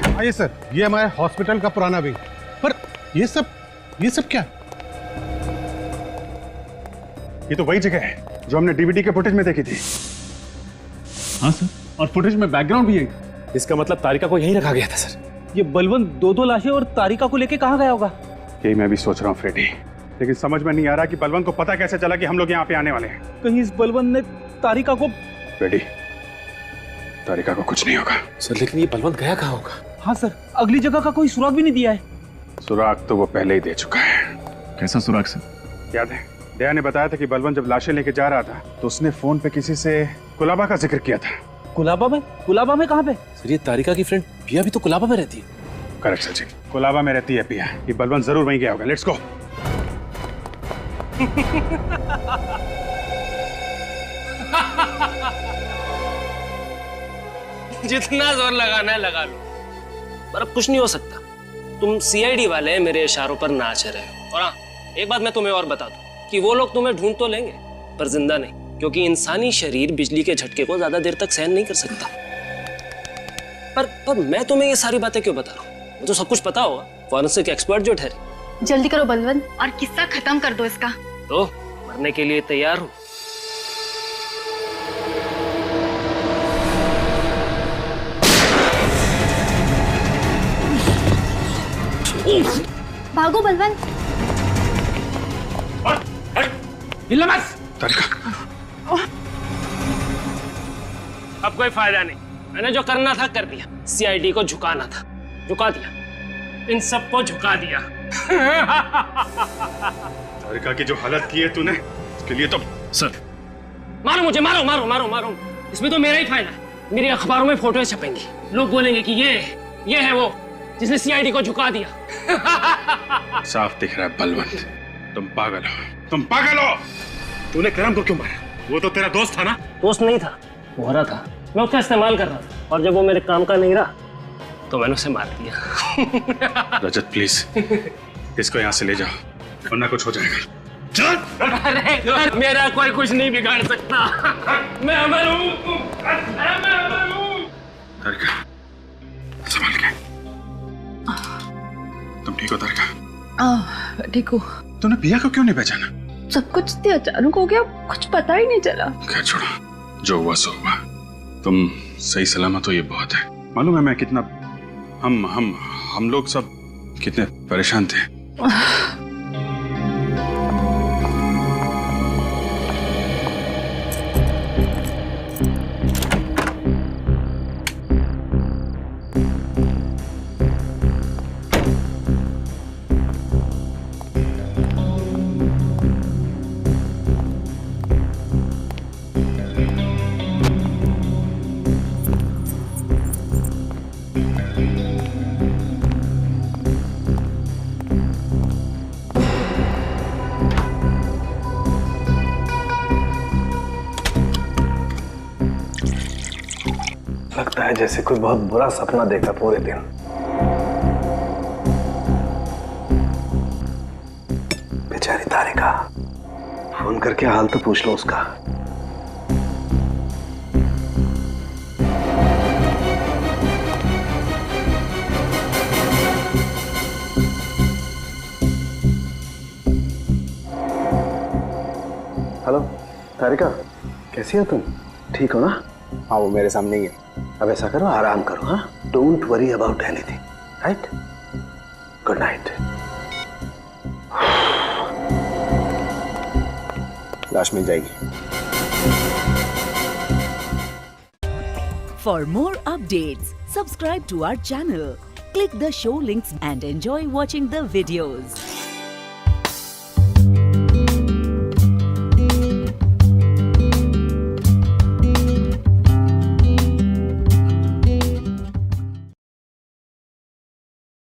आइए सर। ये हमारे हॉस्पिटल का पुराना विंग। पर ये सब क्या? ये तो वही जगह है जो हमने डीवीडी के फुटेज में देखी थी। हाँ सर, और फुटेज में बैकग्राउंड भी है। इसका मतलब तारिका को यहीं रखा गया था सर। ये बलवंत दो लाशें और तारिका को लेके कहाँ गया होगा? यही मैं भी सोच रहा हूँ फ्रेडी, लेकिन समझ में नहीं आ रहा कि बलवंत को पता कैसे चला कि हम लोग यहाँ पे आने वाले हैं। कहीं इस बलवंत ने तारिका को... फ्रेडी, तारिका को कुछ नहीं होगा। सर, लेकिन ये बलवंत गया कहाँ होगा? हाँ सर, अगली जगह का कोई सुराग भी नहीं दिया है। सुराग तो वो पहले ही दे चुका है। कैसा सुराग सर? याद है, दया ने बताया था कि बलवंत जब लाशें लेके जा रहा था तो उसने फोन पे किसी से कुलाबा का जिक्र किया था। कुलाबा में? कुलाबा में कहाँ पे? सर, ये तारिका की फ्रेंड पिया भी तो कुलाबा में रहती है। करेक्ट सर जी, कुलाबा में रहती है पिया। ये बलवंत जरूर वहीं गया होगा। Let's go. जितना जोर लगाना है लगा लो, पर अब कुछ नहीं हो सकता। तुम सीआईडी वाले मेरे इशारों पर नाच रहे हो। और हाँ, एक बात मैं तुम्हें और बता दूं कि वो लोग तुम्हें ढूंढ तो लेंगे पर जिंदा नहीं, क्योंकि इंसानी शरीर बिजली के झटके को ज्यादा देर तक सहन नहीं कर सकता। पर मैं तुम्हें ये सारी बातें क्यों बता रहा हूँ? मुझे तो सब कुछ पता होगा, फॉरेंसिक एक्सपर्ट जो ठहरे। जल्दी करो बलवंत, और किस्सा खत्म कर दो इसका। तो मरने के लिए तैयार हूँ। भागो बलवंत। हिलना मत। तारिका, अब कोई फायदा नहीं। मैंने जो करना था कर दिया। सीआईडी को झुकाना था, झुका दिया। इन सबको झुका दिया। तारिका की जो हालत की है तूने, उसके लिए तो... सर, मारो मुझे, मारो मारो मारो मारो। इसमें तो मेरा ही फायदा है। मेरी अखबारों में फोटो छपेंगी, लोग बोलेंगे कि ये है वो जिसने सीआईडी को झुका दिया। साफ दिख रहा है बलवंत, तुम पागल हो, तुम पागल हो। तूने करम को क्यों मारा? वो तो तेरा दोस्त था ना? दोस्त नहीं था, मोहरा था। मैं उसका इस्तेमाल कर रहा था, और जब वो मेरे काम का नहीं रहा तो मैंने उसे मार दिया। रजत प्लीज, इसको यहाँ से ले जाओ वरना कुछ हो जाएगा। चल। अरे मेरा कोई कुछ नहीं बिगाड़ सकता। मैं अमर हूँ। तारिका, संभाल के। तुम ठीक हो तारिका? ठीक हो। तूने पिया को क्यों नहीं पहचाना? सब कुछ इतने अचानक हो गया, कुछ पता ही नहीं चला। खैर छोड़ो, जो हुआ सो हुआ। तुम सही सलामत हो, ये बहुत है। मालूम है मैं कितना हम लोग सब कितने परेशान थे। लगता है जैसे कोई बहुत बुरा सपना देखा पूरे दिन। बेचारी तारिका, फोन करके हाल तो पूछ लो उसका। हेलो तारिका, कैसी हो तुम? ठीक हो ना? हाँ, वो मेरे सामने ही है। अब ऐसा करो, आराम करो। हाँ, don't worry about anything, right? Good night. लाश मिल जाएगी। For more updates, subscribe to our channel, click the show links and enjoy watching the videos.